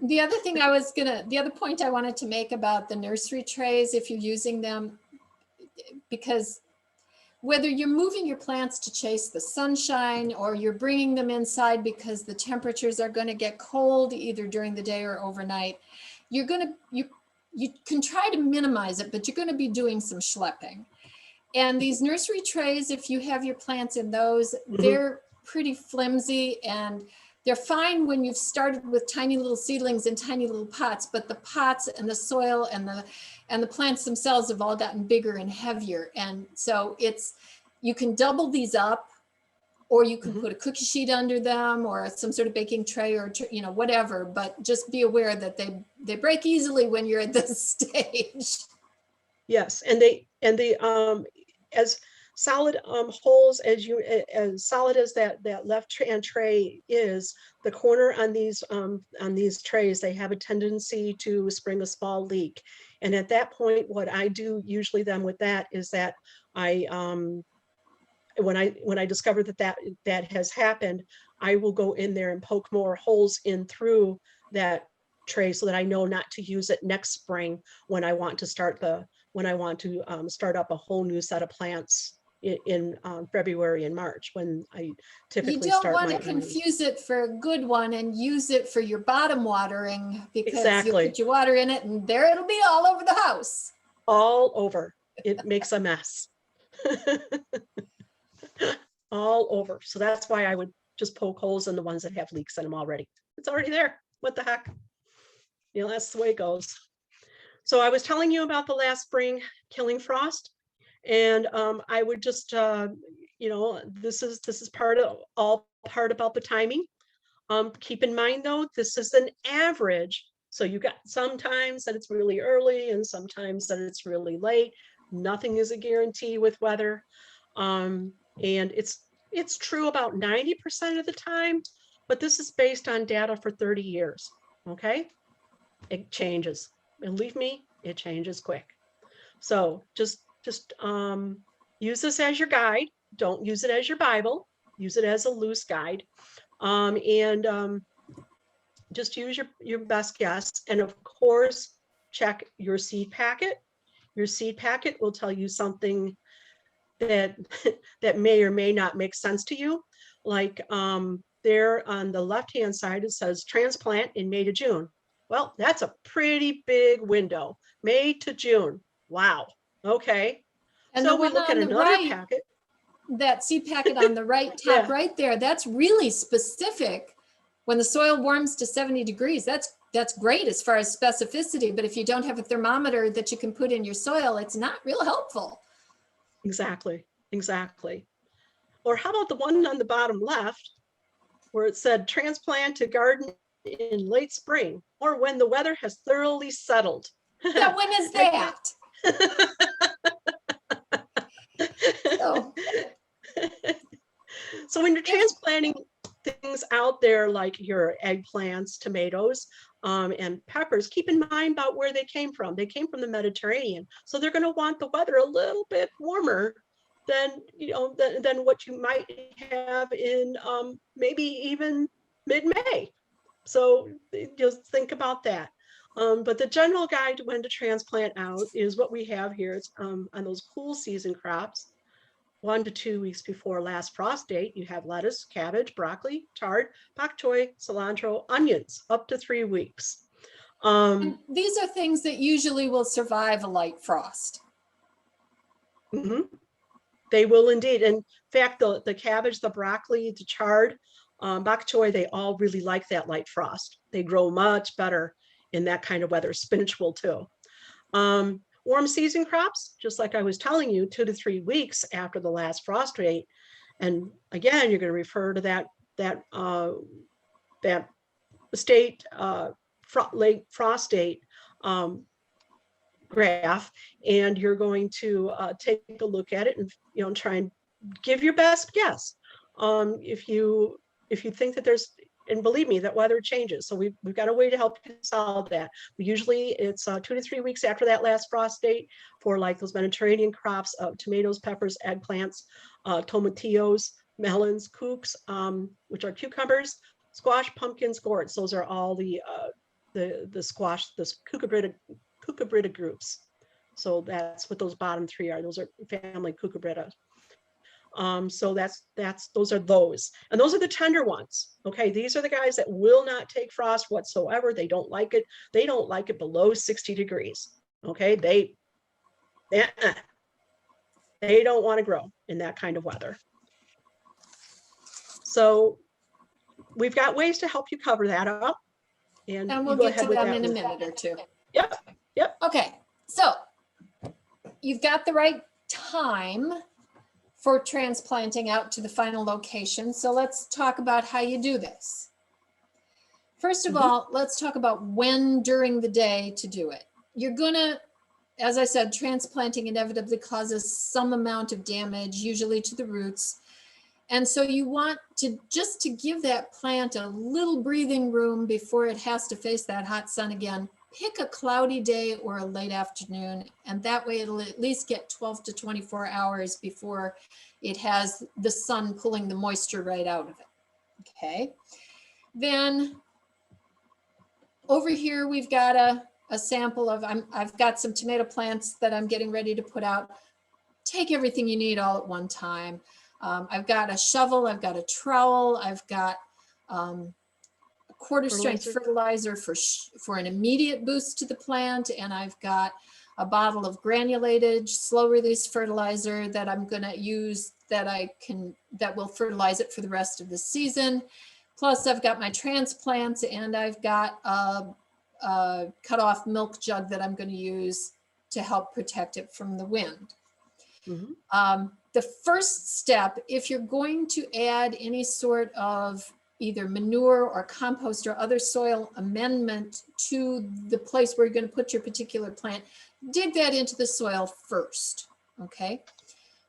[SPEAKER 3] The other thing the other point I wanted to make about the nursery trays, if you're using them, because whether you're moving your plants to chase the sunshine or you're bringing them inside because the temperatures are going to get cold either during the day or overnight, you can try to minimize it, but you're going to be doing some schlepping. And these nursery trays, if you have your plants in those, they're pretty flimsy, and they're fine when you've started with tiny little seedlings in tiny little pots, but the pots and the soil and the plants themselves have all gotten bigger and heavier. And so you can double these up, or you can put a cookie sheet under them, or some sort of baking tray, or, you know, whatever, but just be aware that they break easily when you're at this stage.
[SPEAKER 2] Yes, and they as solid holes as solid as that left hand tray is, the corner on these trays, they have a tendency to spring a small leak. And at that point, what I do usually then with that is that I when I discover that has happened, I will go in there and poke more holes in through that tray, so that I know not to use it next spring when I want to start start up a whole new set of plants in February and March, when I typically start.
[SPEAKER 3] You don't want to confuse it for a good one and use it for your bottom watering, because
[SPEAKER 2] Exactly.
[SPEAKER 3] you put your water in it and there it'll be all over the house.
[SPEAKER 2] All over. It makes a mess. All over. So that's why I would just poke holes in the ones that have leaks in them already. It's already there. What the heck? You know, that's the way it goes. So I was telling you about the last spring killing frost, and I would just, you know, this is part about the timing. Keep in mind though, this is an average. So you got sometimes that it's really early and sometimes that it's really late. Nothing is a guarantee with weather. And it's true about 90% of the time, but this is based on data for 30 years. Okay. It changes. Believe me, it changes quick. So just use this as your guide. Don't use it as your Bible. Use it as a loose guide. Just use your best guess. And of course, check your seed packet. Your seed packet will tell you something that may or may not make sense to you. Like there on the left-hand side, it says transplant in May to June. Well, that's a pretty big window, May to June. Wow. Okay.
[SPEAKER 3] And
[SPEAKER 2] so
[SPEAKER 3] the
[SPEAKER 2] we
[SPEAKER 3] one
[SPEAKER 2] look at
[SPEAKER 3] on the
[SPEAKER 2] another
[SPEAKER 3] right,
[SPEAKER 2] packet.
[SPEAKER 3] that seed packet on the right top
[SPEAKER 2] Yeah.
[SPEAKER 3] right there, that's really specific. When the soil warms to 70 degrees, that's great as far as specificity. But if you don't have a thermometer that you can put in your soil, it's not real helpful.
[SPEAKER 2] Exactly. Or how about the one on the bottom left where it said transplant to garden in late spring, or when the weather has thoroughly settled?
[SPEAKER 3] Now, when is that?
[SPEAKER 2] So when you're transplanting things out there, like your eggplants, tomatoes, and peppers, keep in mind about where they came from. They came from the Mediterranean. So they're going to want the weather a little bit warmer than, you know, than what you might have in maybe even mid-May. So just think about that. But the general guide to when to transplant out is what we have here. It's on those cool season crops. 1 to 2 weeks before last frost date, you have lettuce, cabbage, broccoli, chard, bok choy, cilantro, onions, up to 3 weeks.
[SPEAKER 3] And these are things that usually will survive a light frost.
[SPEAKER 2] They will indeed. In fact, the cabbage, the broccoli, the chard, bok choy, they all really like that light frost. They grow much better in that kind of weather. Spinach will too. Warm season crops, just like I was telling you, 2 to 3 weeks after the last frost date. And again, you're going to refer to that state late frost date graph, and you're going to take a look at it and try and give your best guess. If you think that there's, and believe me, that weather changes, so we've got a way to help you solve that. Usually it's 2 to 3 weeks after that last frost date for like those Mediterranean crops of tomatoes, peppers, eggplants, tomatillos, melons, kooks, which are cucumbers, squash, pumpkins, gourds. Those are all the squash, the cucurbita groups. So that's what those bottom three are. Those are family cucurbita. So those are those. And those are the tender ones. Okay, these are the guys that will not take frost whatsoever. They don't like it. They don't like it below 60 degrees. Okay, they don't want to grow in that kind of weather. So we've got ways to help you cover that up. And
[SPEAKER 3] we'll get to them in a minute or two.
[SPEAKER 2] Yep.
[SPEAKER 3] Okay, so you've got the right time for transplanting out to the final location. So let's talk about how you do this. First of all, let's talk about when during the day to do it. You're gonna, as I said, transplanting inevitably causes some amount of damage, usually to the roots. And so you want to just to give that plant a little breathing room before it has to face that hot sun again. Pick a cloudy day or a late afternoon, and that way it'll at least get 12 to 24 hours before it has the sun pulling the moisture right out of it. Okay. Then over here, we've got a sample of, I've got some tomato plants that I'm getting ready to put out. Take everything you need all at one time. I've got a shovel, I've got a trowel, I've got quarter strength fertilizer for an immediate boost to the plant, and I've got a bottle of granulated slow release fertilizer that I'm going to use that will fertilize it for the rest of the season. Plus I've got my transplants, and I've got a cut off milk jug that I'm going to use to help protect it from the wind. The first step, if you're going to add any sort of either manure or compost or other soil amendment to the place where you're going to put your particular plant, dig that into the soil first, okay?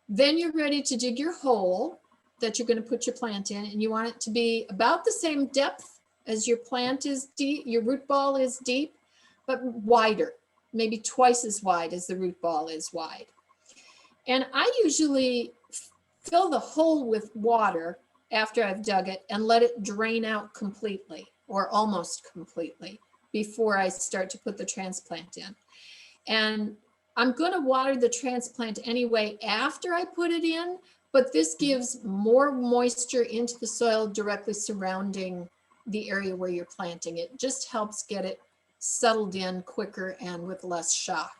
[SPEAKER 3] Then you're ready to dig your hole that you're going to put your plant in, and you want it to be about the same depth as your plant is deep, your root ball is deep, but wider, maybe twice as wide as the root ball is wide. And I usually fill the hole with water after I've dug it and let it drain out completely or almost completely before I start to put the transplant in. And I'm going to water the transplant anyway after I put it in, but this gives more moisture into the soil directly surrounding the area where you're planting. It just helps get it settled in quicker and with less shock.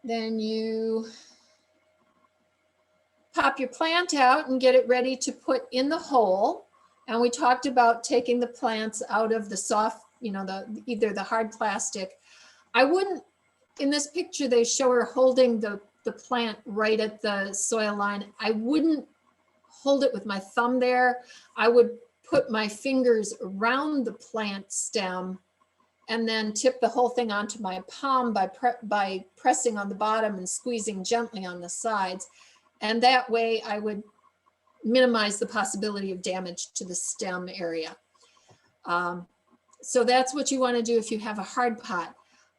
[SPEAKER 3] Then you pop your plant out and get it ready to put in the hole. And we talked about taking the plants out of the soft, either the hard plastic. I wouldn't, in this picture, they show her holding the plant right at the soil line. I wouldn't hold it with my thumb there. I would put my fingers around the plant stem and then tip the whole thing onto my palm by pressing on the bottom and squeezing gently on the sides. And that way I would minimize the possibility of damage to the stem area. So that's what you want to do if you have a hard pot.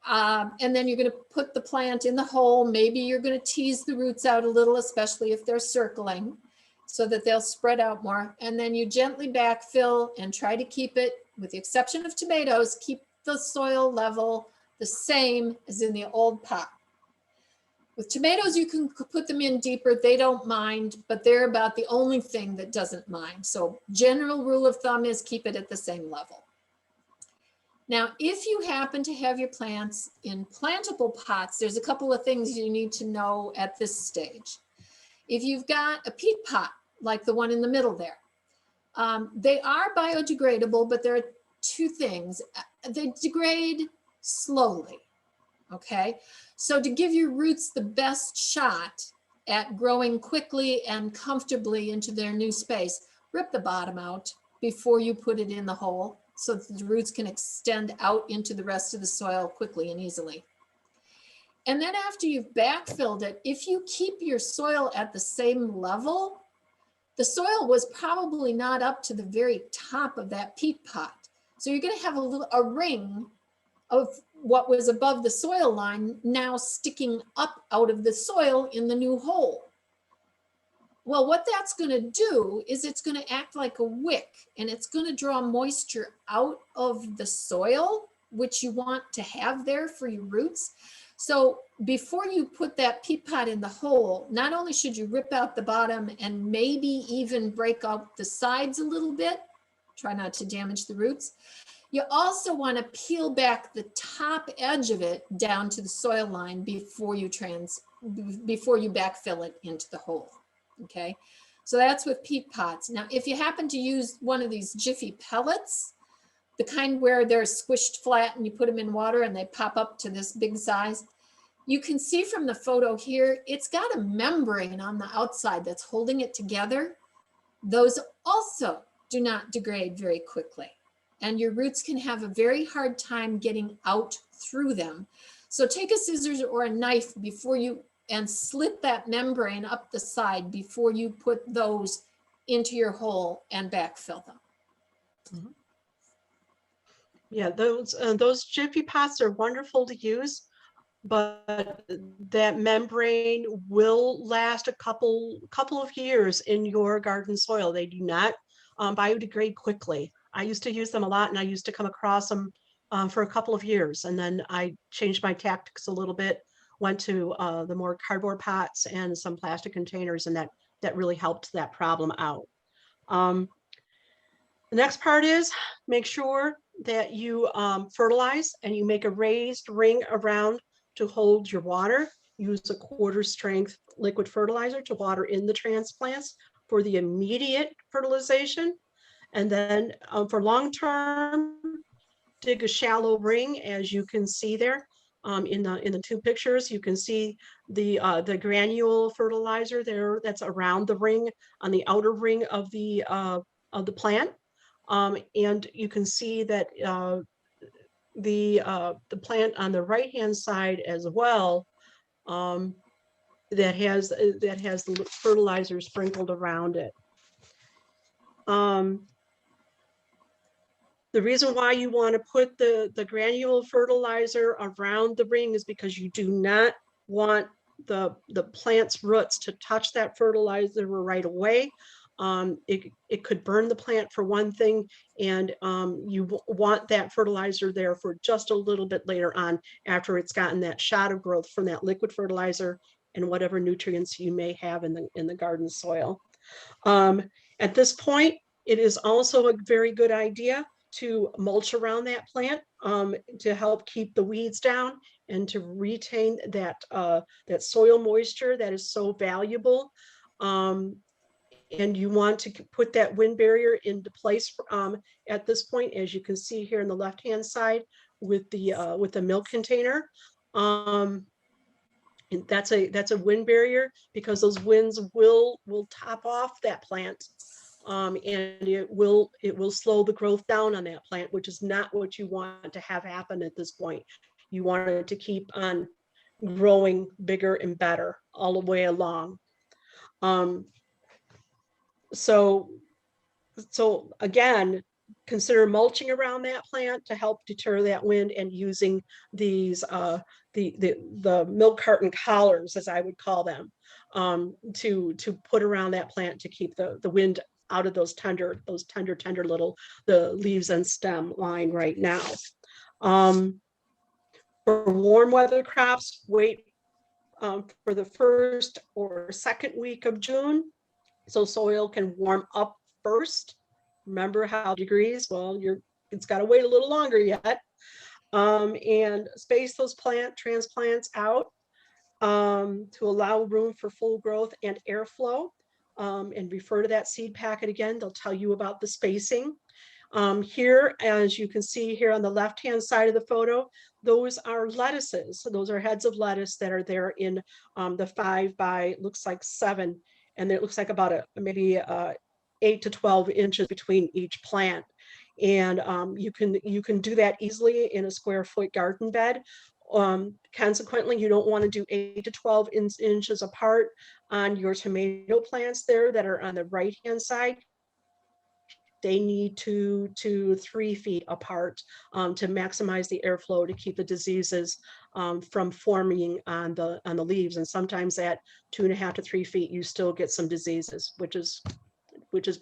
[SPEAKER 3] And then you're going to put the plant in the hole. Maybe you're going to tease the roots out a little, especially if they're circling, so that they'll spread out more. And then you gently backfill and try to keep it, with the exception of tomatoes, keep the soil level the same as in the old pot. With tomatoes, you can put them in deeper. They don't mind, but they're about the only thing that doesn't mind. So general rule of thumb is keep it at the same level. Now, if you happen to have your plants in plantable pots, there's a couple of things you need to know at this stage. If you've got a peat pot, like the one in the middle there, they are biodegradable, but they're two things. They degrade slowly, okay? So to give your roots the best shot at growing quickly and comfortably into their new space, rip the bottom out before you put it in the hole so that the roots can extend out into the rest of the soil quickly and easily. And then after you've backfilled it, if you keep your soil at the same level, the soil was probably not up to the very top of that peat pot. So you're going to have a ring of what was above the soil line now sticking up out of the soil in the new hole. Well, what that's going to do is it's going to act like a wick, and it's going to draw moisture out of the soil, which you want to have there for your roots. So before you put that peat pot in the hole, not only should you rip out the bottom and maybe even break out the sides a little bit, try not to damage the roots. You also want to peel back the top edge of it down to the soil line before you backfill it into the hole. Okay, so that's with peat pots. Now, if you happen to use one of these Jiffy pellets, the kind where they're squished flat and you put them in water and they pop up to this big size, you can see from the photo here, it's got a membrane on the outside that's holding it together. Those also do not degrade very quickly, and your roots can have a very hard time getting out through them. So take a scissors or a knife and slit that membrane up the side before you put those into your hole and backfill them.
[SPEAKER 2] Mm-hmm. Yeah, those Jiffy pots are wonderful to use, but that membrane will last a couple of years in your garden soil. They do not biodegrade quickly. I used to use them a lot, and I used to come across them for a couple of years, and then I changed my tactics a little bit, went to the more cardboard pots and some plastic containers, and that really helped that problem out. The next part is make sure that you fertilize and you make a raised ring around to hold your water. Use a 1/4 strength liquid fertilizer to water in the transplants for the immediate fertilization. And then for long-term, dig a shallow ring, as you can see there in the two pictures. You can see the granule fertilizer there that's around the ring on the outer ring of the plant. And you can see that the plant on the right-hand side as well that has the fertilizer sprinkled around it. The reason why you want to put the granule fertilizer around the ring is because you do not want the plant's roots to touch that fertilizer right away. It could burn the plant for one thing, and you want that fertilizer there for just a little bit later on after it's gotten that shot of growth from that liquid fertilizer and whatever nutrients you may have in the garden soil. At this point, it is also a very good idea to mulch around that plant to help keep the weeds down and to retain that soil moisture that is so valuable. And you want to put that wind barrier into place at this point, as you can see here on the left-hand side with the milk container. And that's a wind barrier because those winds will top off that plant. And it will slow the growth down on that plant, which is not what you want to have happen at this point. You want it to keep on growing bigger and better all the way along. So again, consider mulching around that plant to help deter that wind, and using these the milk carton collars, as I would call them, to put around that plant to keep the wind out of those tender little the leaves and stem line right now. For warm weather crops, wait for the first or second week of June, so soil can warm up first. Remember how degrees? Well, it's got to wait a little longer yet. And space those transplants out to allow room for full growth and airflow. And refer to that seed packet again. They'll tell you about the spacing. Here, as you can see here on the left-hand side of the photo, those are lettuces. So those are heads of lettuce that are there in the 5 by, looks like 7, and it looks like about maybe 8 to 12 inches between each plant. And you can do that easily in a square foot garden bed. Consequently, you don't want to do 8 to 12 inches apart on your tomato plants there that are on the right-hand side. They need 2 to 3 feet apart to maximize the airflow to keep the diseases from forming on the leaves. And sometimes at 2.5 to 3 feet, you still get some diseases, which is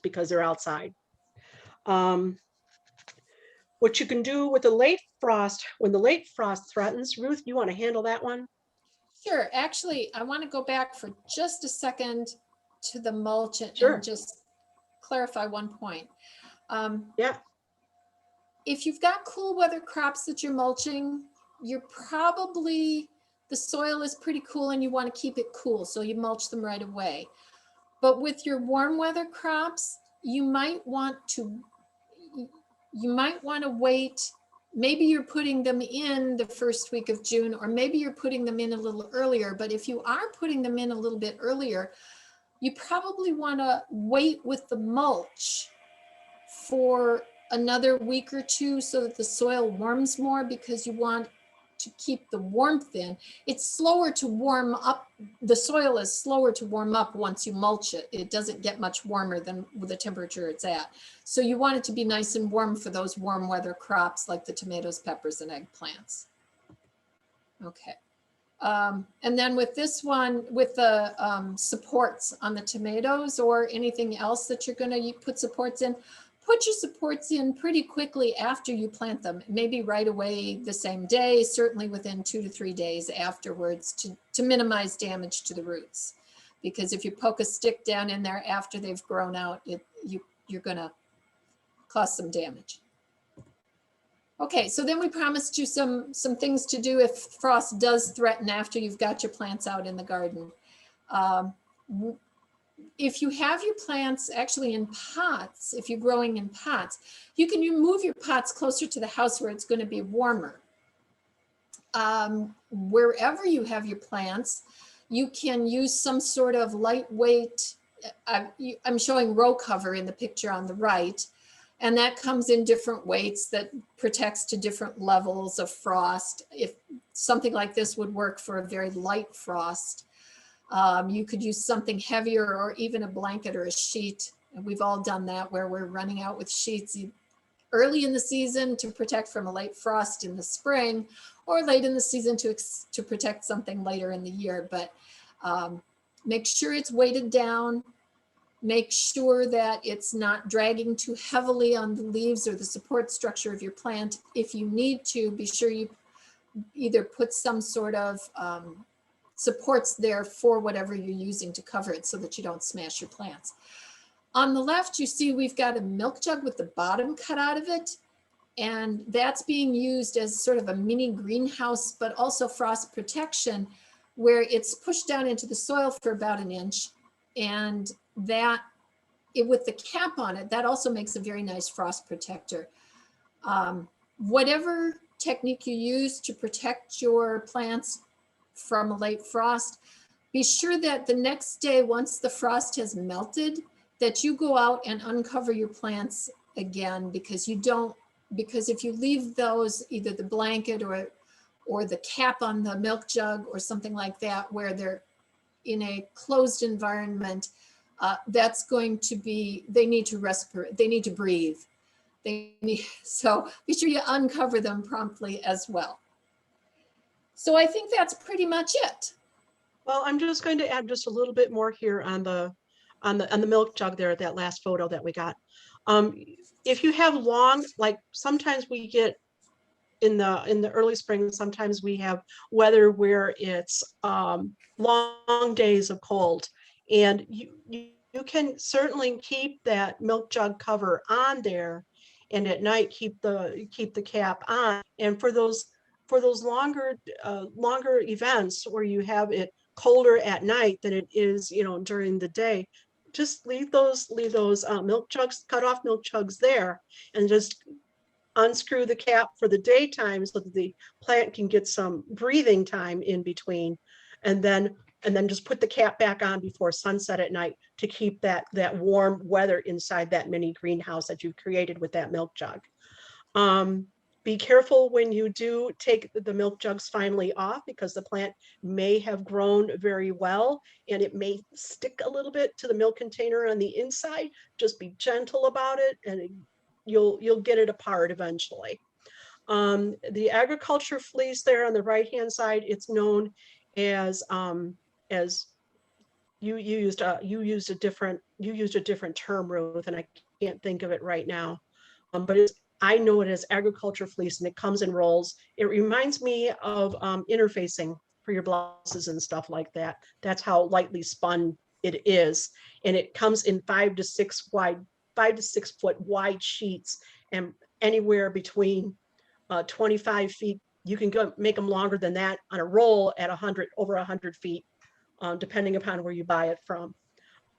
[SPEAKER 2] because they're outside. What you can do with the late frost, when the late frost threatens, Ruth, you want to handle that one?
[SPEAKER 3] Sure. Actually, I want to go back for just a second to the mulch and
[SPEAKER 2] Sure.
[SPEAKER 3] just clarify one point.
[SPEAKER 2] Yeah.
[SPEAKER 3] If you've got cool weather crops that you're mulching, you're probably, the soil is pretty cool and you want to keep it cool, so you mulch them right away. But with your warm weather crops, you might want to wait. Maybe you're putting them in the first week of June, or maybe you're putting them in a little earlier. But if you are putting them in a little bit earlier, you probably want to wait with the mulch for another week or two so that the soil warms more, because you want to keep the warmth in. It's slower to warm up. The soil is slower to warm up once you mulch it. It doesn't get much warmer than with the temperature it's at. So you want it to be nice and warm for those warm weather crops like the tomatoes, peppers, and eggplants. Okay. And then with this one, with the supports on the tomatoes or anything else that you're going to put supports in, put your supports in pretty quickly after you plant them, maybe right away the same day, certainly within 2 to 3 days afterwards, to minimize damage to the roots. Because if you poke a stick down in there after they've grown out, you're going to cause some damage. Okay, so then we promised you some things to do if frost does threaten after you've got your plants out in the garden. If you have your plants actually in pots, if you're growing in pots, you can move your pots closer to the house where it's going to be warmer. Wherever you have your plants, you can use some sort of lightweight, I'm showing row cover in the picture on the right, and that comes in different weights that protects to different levels of frost. If something like this would work for a very light frost, you could use something heavier or even a blanket or a sheet. And we've all done that where we're running out with sheets early in the season to protect from a late frost in the spring, or late in the season to protect something later in the year. But make sure it's weighted down. Make sure that it's not dragging too heavily on the leaves or the support structure of your plant. If you need to, be sure you either put some sort of supports there for whatever you're using to cover it so that you don't smash your plants. On the left, you see we've got a milk jug with the bottom cut out of it. And that's being used as sort of a mini greenhouse, but also frost protection, where it's pushed down into the soil for about 1 inch. And that, with the cap on it, that also makes a very nice frost protector. Whatever technique you use to protect your plants from a late frost, be sure that the next day, once the frost has melted, that you go out and uncover your plants again, because if you leave those, either the blanket or the cap on the milk jug or something like that, where they're in a closed environment, that's going to be, they need to respirate, they need to breathe. So be sure you uncover them promptly as well. So I think that's pretty much it.
[SPEAKER 2] Well, I'm just going to add just a little bit more here on the milk jug there, that last photo that we got. If you have long, like sometimes we get in the early spring, sometimes we have weather where it's long days of cold, and you can certainly keep that milk jug cover on there, and at night keep the cap on. And for those longer events where you have it colder at night than it is, during the day, just leave those milk jugs, cut off milk jugs there, and just unscrew the cap for the daytime so that the plant can get some breathing time in between, and then just put the cap back on before sunset at night to keep that warm weather inside that mini greenhouse that you've created with that milk jug. Be careful when you do take the milk jugs finally off, because the plant may have grown very well and it may stick a little bit to the milk container on the inside. Just be gentle about it and you'll get it apart eventually. The agriculture fleece there on the right hand side, it's known as you used a different term, Ruth, and I can't think of it right now. But I know it as agriculture fleece, and it comes in rolls. It reminds me of interfacing for your blouses and stuff like that. That's how lightly spun it is. And it comes in 5 to 6 foot wide sheets, and anywhere between 25 feet. You can go make them longer than that on a roll at over 100 feet, depending upon where you buy it from.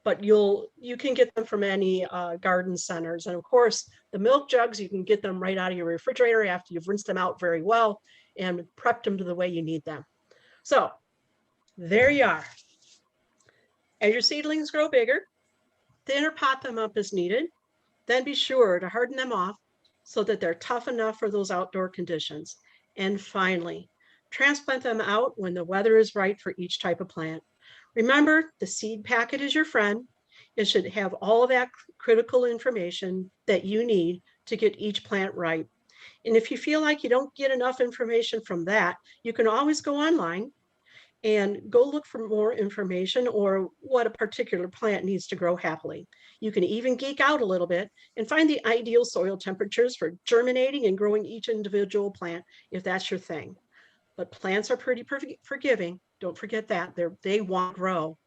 [SPEAKER 2] But you can get them from any garden centers. And of course, the milk jugs, you can get them right out of your refrigerator after you've rinsed them out very well and prepped them to the way you need them. So there you are. As your seedlings grow bigger, thin or pot them up as needed. Then be sure to harden them off so that they're tough enough for those outdoor conditions. And finally, transplant them out when the weather is right for each type of plant. Remember, the seed packet is your friend. It should have all of that critical information that you need to get each plant right. And if you feel like you don't get enough information from that, you can always go online and go look for more information or what a particular plant needs to grow happily. You can even geek out a little bit and find the ideal soil temperatures for germinating and growing each individual plant if that's your thing. But plants are pretty forgiving. Don't forget that. They want to grow.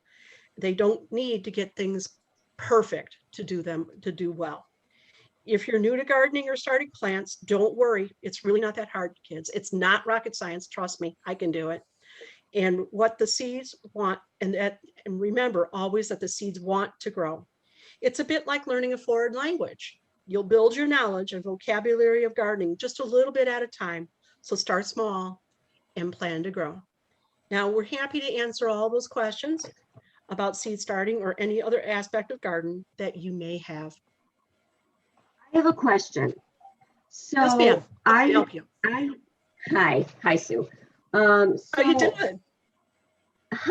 [SPEAKER 2] They don't need to get things perfect to do well. If you're new to gardening or starting plants, don't worry. It's really not that hard, kids. It's not rocket science. Trust me, I can do it. And what the seeds want, and remember always that the seeds want to grow. It's a bit like learning a foreign language. You'll build your knowledge and vocabulary of gardening just a little bit at a time. So start small and plan to grow. Now, we're happy to answer all those questions about seed starting or any other aspect of garden that you may have.
[SPEAKER 4] I have a question. So
[SPEAKER 2] Yes, ma'am. How can I help you?
[SPEAKER 4] Hi, Sue.
[SPEAKER 2] How you doing?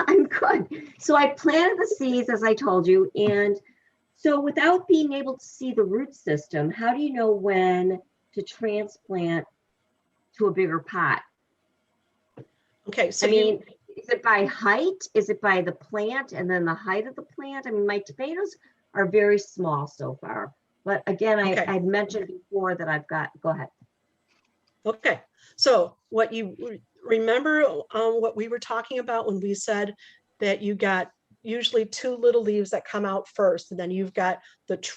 [SPEAKER 4] I'm good. So I planted the seeds, as I told you, and so without being able to see the root system, how do you know when to transplant to a bigger pot?
[SPEAKER 2] Okay, so
[SPEAKER 4] I mean, is it by height? Is it by the plant and then the height of the plant? I mean, my tomatoes are very small so far. But again,
[SPEAKER 2] okay.
[SPEAKER 4] I'd mentioned before that I've got, go ahead.
[SPEAKER 2] Okay, so what you remember what we were talking about when we said that you got usually 2 little leaves that come out first, and then you've got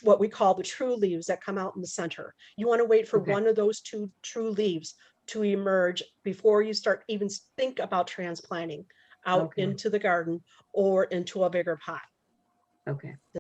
[SPEAKER 2] what we call the true leaves that come out in the center. You want to wait for one of those 2 true leaves to emerge before you start even think about transplanting out into the garden or into a bigger pot.
[SPEAKER 4] Okay.